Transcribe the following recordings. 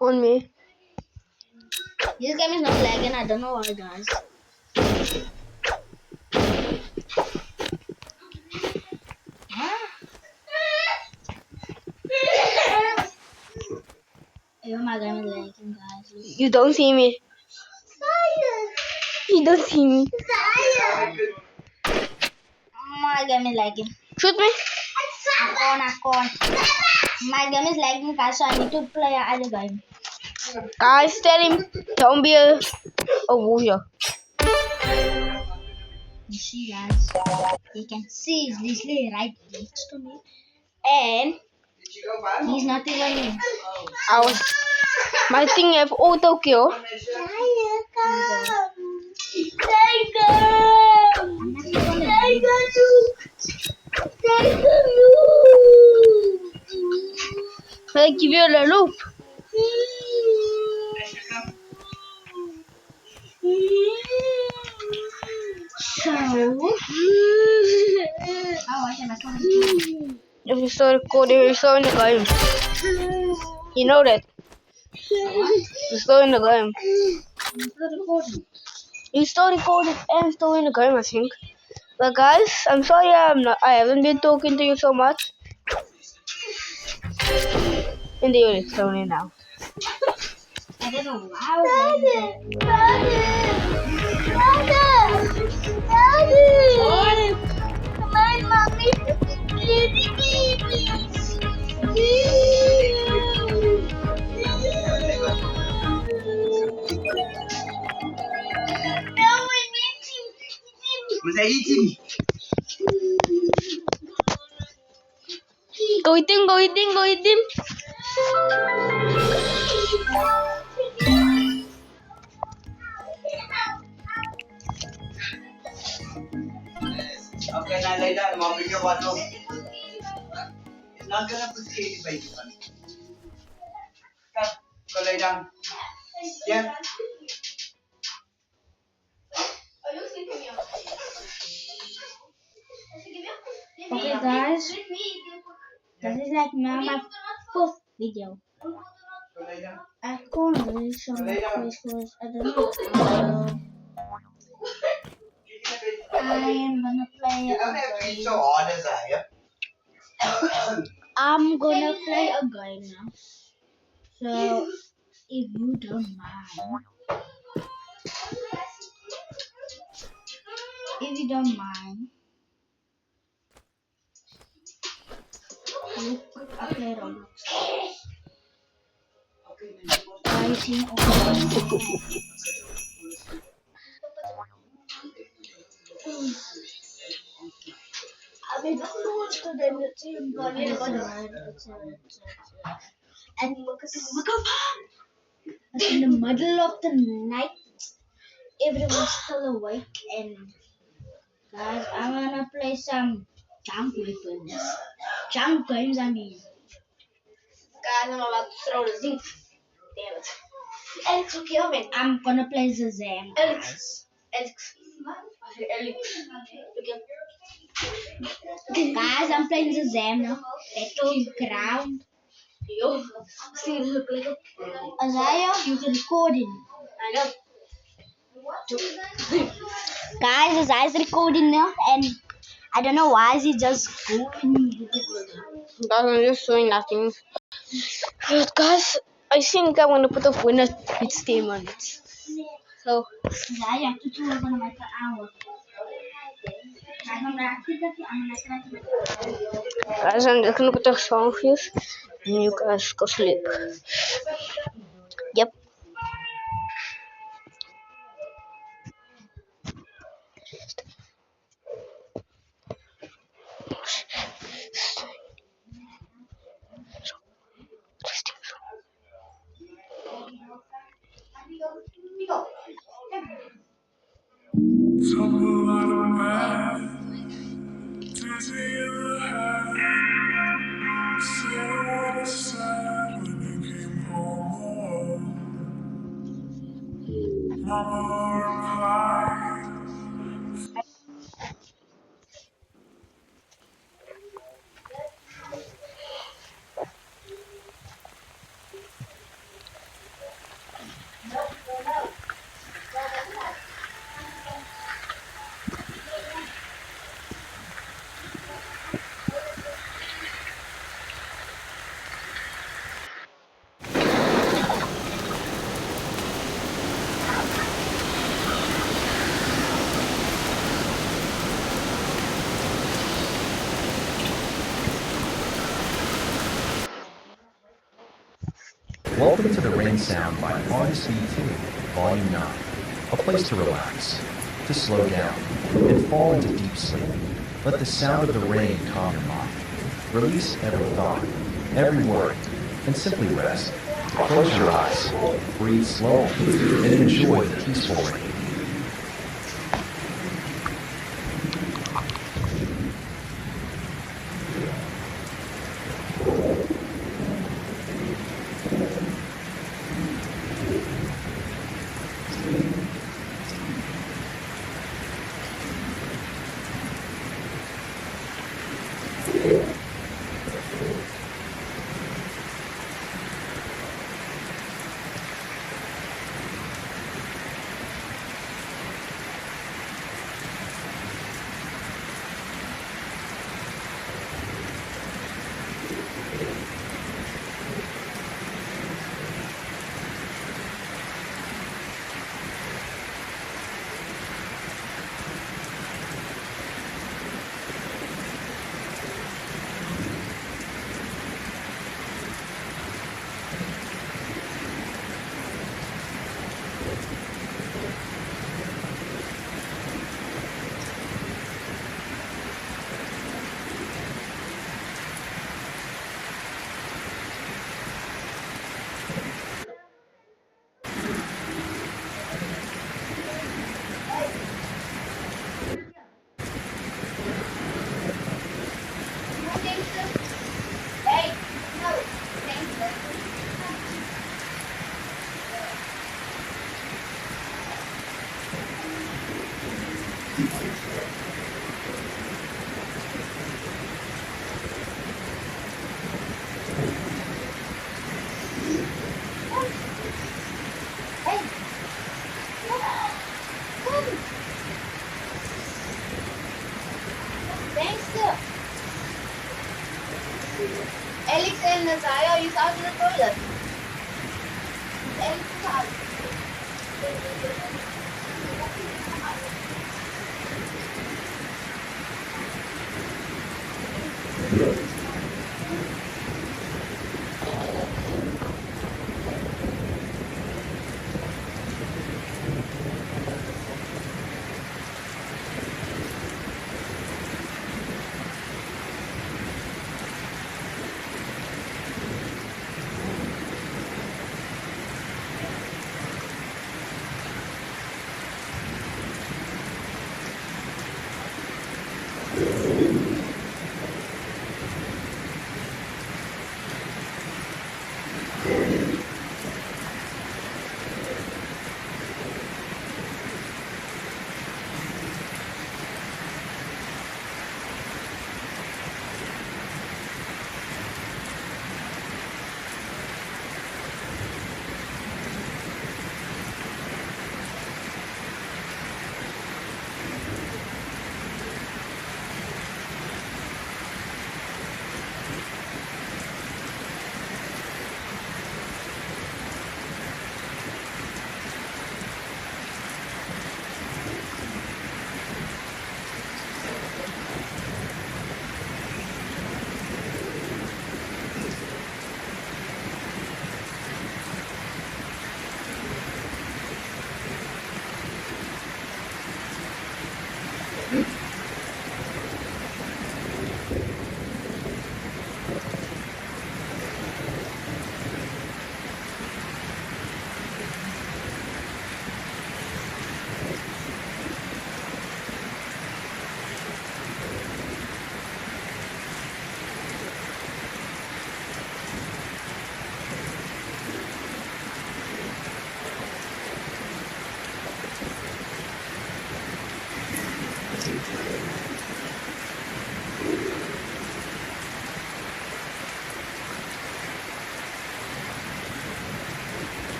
On me. This game is not lagging. I don't know why, guys. Oh my game is lagging, guys. You don't see me. You don't see me. My game is lagging. Shoot me. I can't. My game is lagging, guys, so I need to play another game. Guys, tell him. Don't be a warrior. You see, guys. You can see he's literally right next to me. And he's not even. My thing have auto kill. I give you a loop. So, If you start recording, you're still in the game. You know that. You're still in the game. You still recording and still in the game, I think. But guys, I'm sorry I haven't been talking to you so much. In the unit only now. I don't know why. My mommy Go eating, go eating, go eating. Okay, now lay down. I'll bring your bottle. It's not gonna put Katie by you. Come, go lay down. Yeah. Okay, guys. This is like now my fourth video. Go lay down. I can't really show my face because I don't know. I am gonna play You don't have to eat so hard as I am. I'm gonna play a game now. So if you don't mind, I play Roblox. I see. And in the middle of the night, everyone's still awake, and guys, I'm gonna play some junk weapons. Junk games, I mean. Guys, I'm about to throw the zinc. Damn it. Alex, will kill me. I'm gonna play Shazam. Alex. Guys, I'm playing Shazam now. Battleground. Yo, see, look like a. Isaiah, you can record it. I know. Guys, Isaiah's recording now, and I don't know why is he just going. Guys, I'm just doing nothing. Guys, I think I'm gonna put a winner with Steam on it. So, Isaiah, you are gonna make an hour. guys, I'm just gonna put a song for you, and you guys go sleep. Yep. Welcome to the Rain Sound by Honest V2, Volume 9. A place to relax, to slow down, and fall into deep sleep. Let the sound of the rain calm your mind. Release every thought, every worry, and simply rest. Close your eyes, breathe slowly, and enjoy the peaceful rain. Hey, no, gangster. Hey, gangster. Alex and Nazaya is out in the toilet. Alex is out.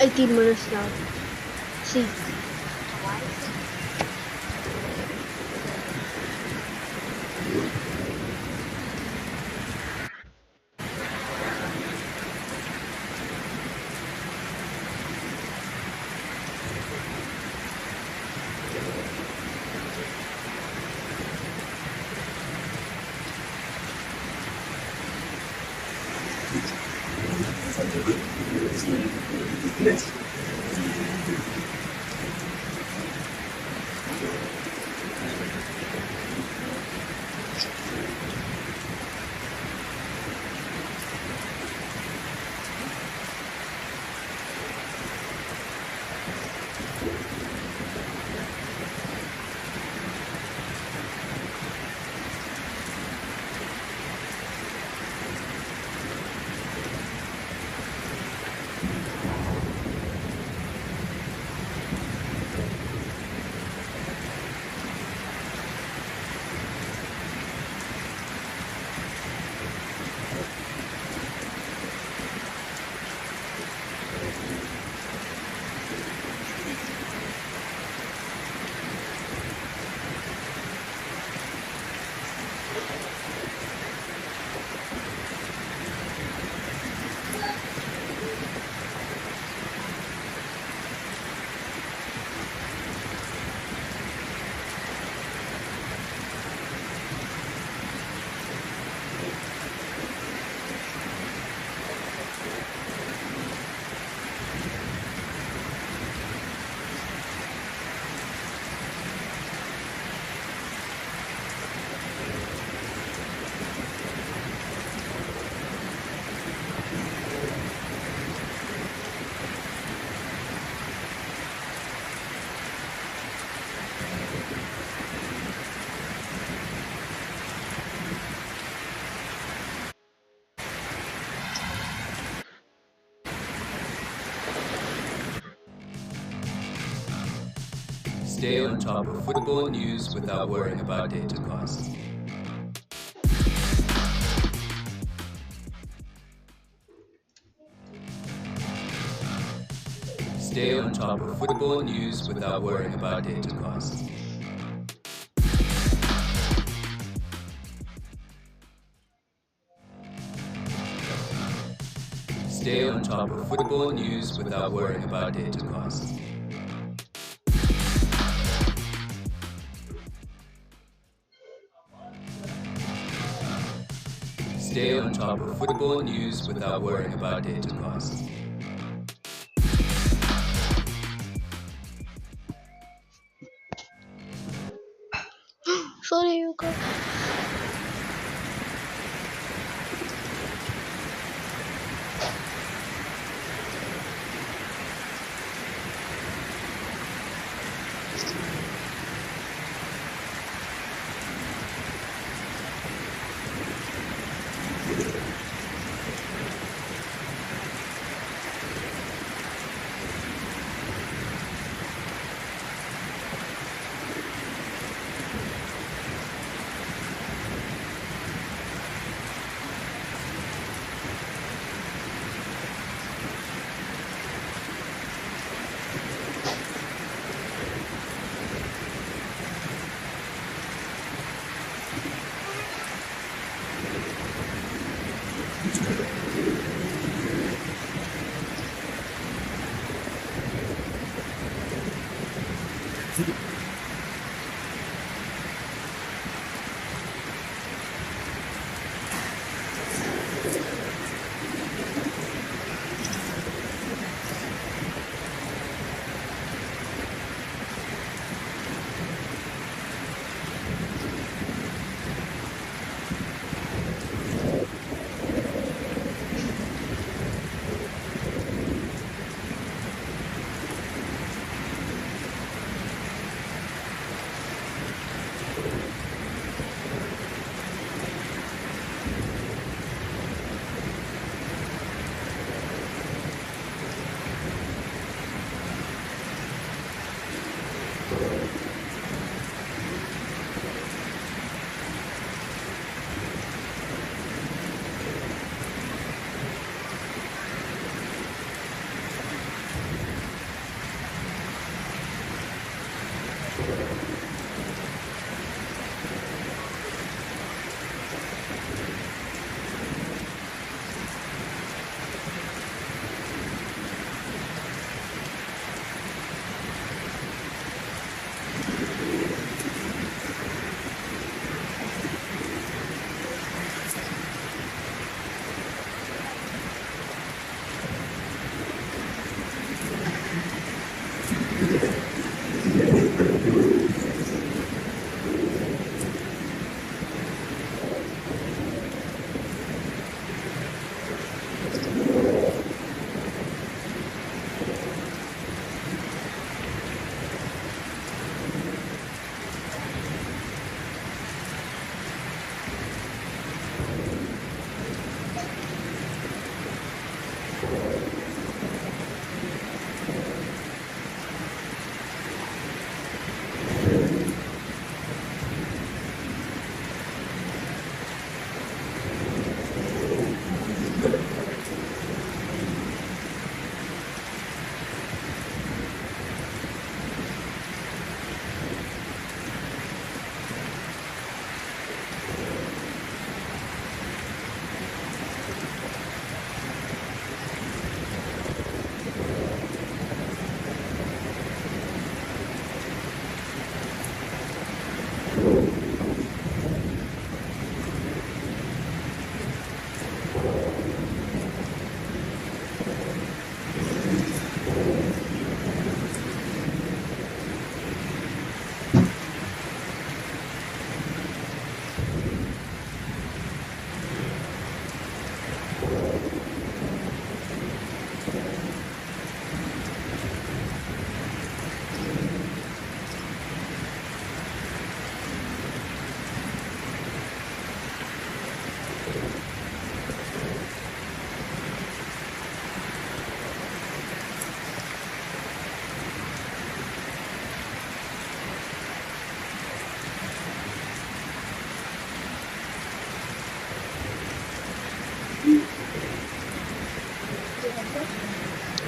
18 minutes now. See. Stay on top of football news without worrying about data costs. Stay on top of football news without worrying about data costs. Stay on top of football news without worrying about data costs. Stay on top of football news without worrying about data costs. So there you go.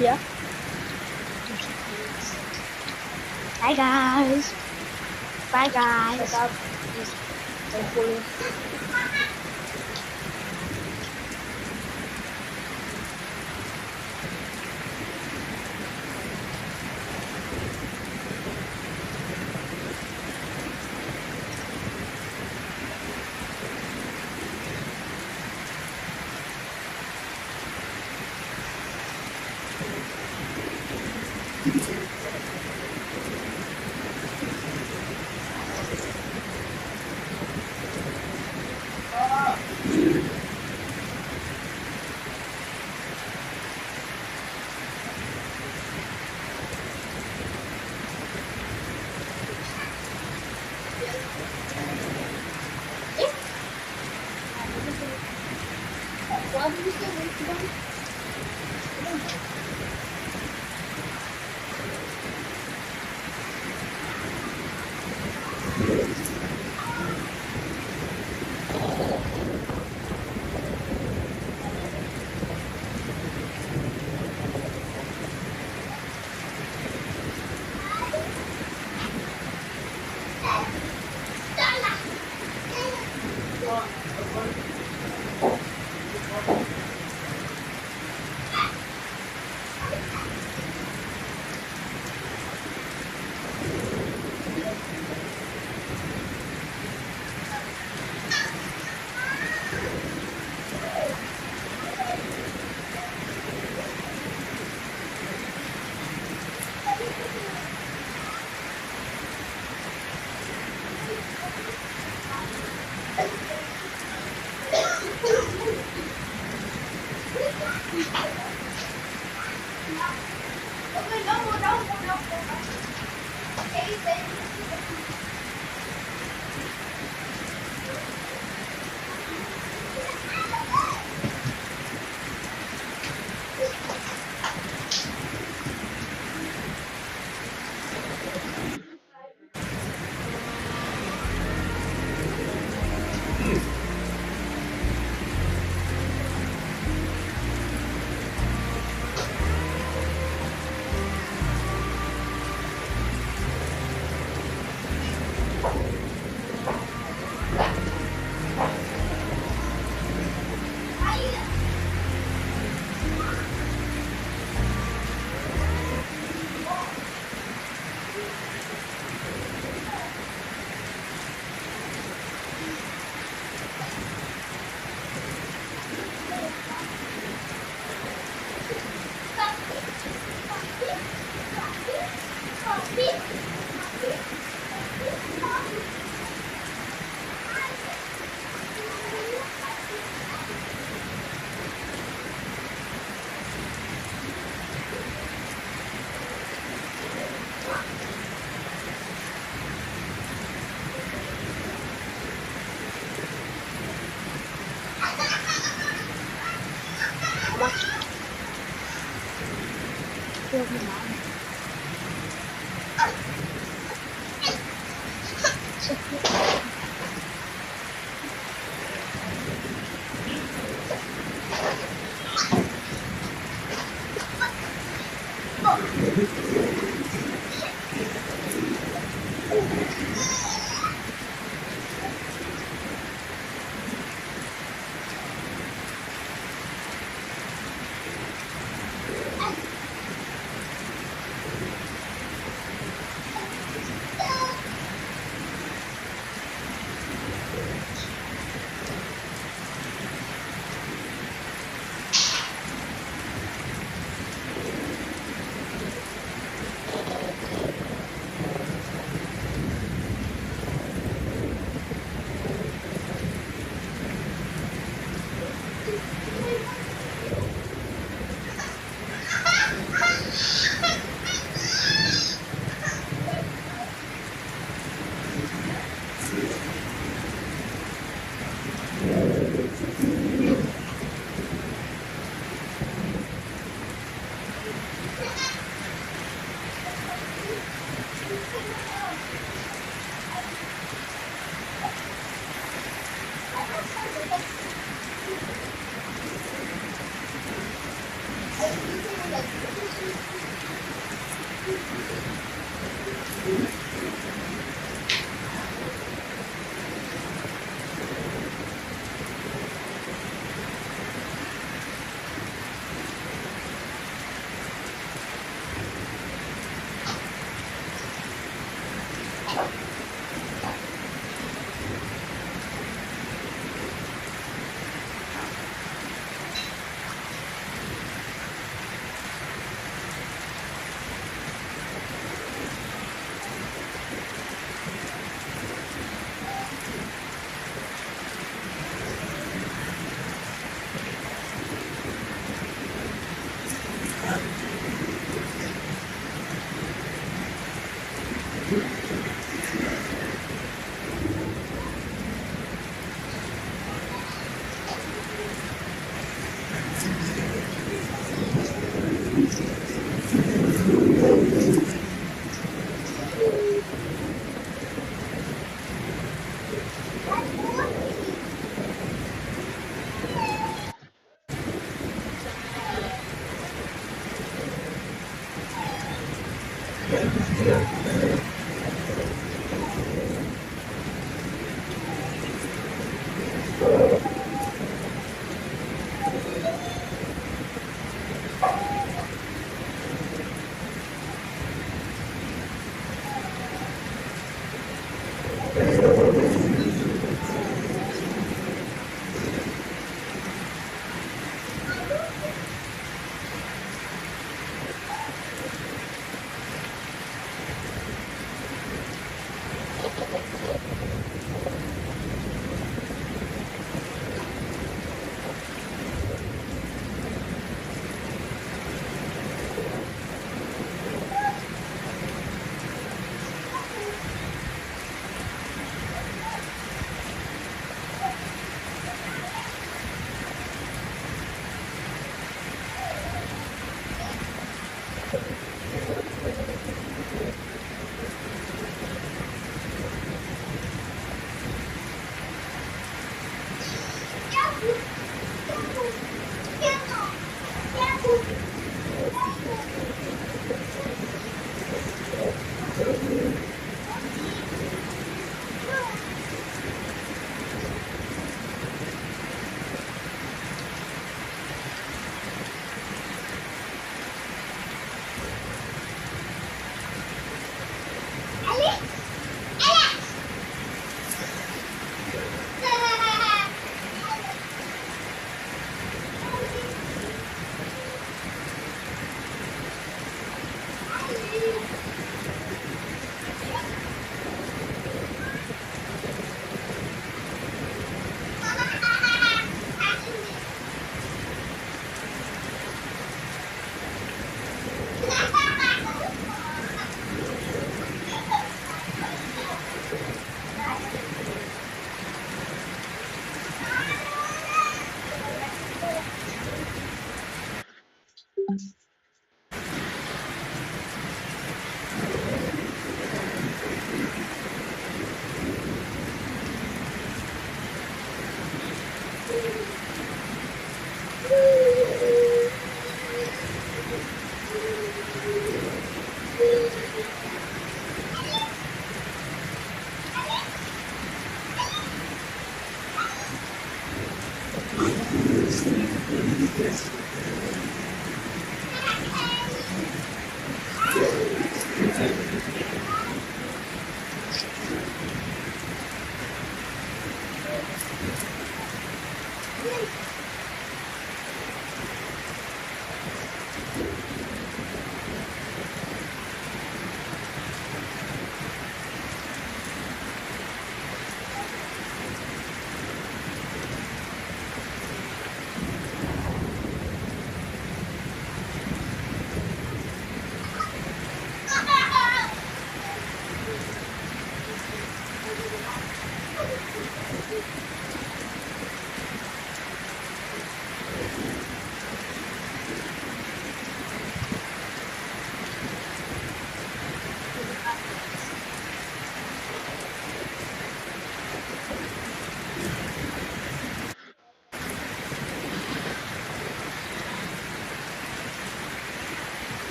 Yeah. Bye guys. Bye guys. Shut up. Please. Thankfully.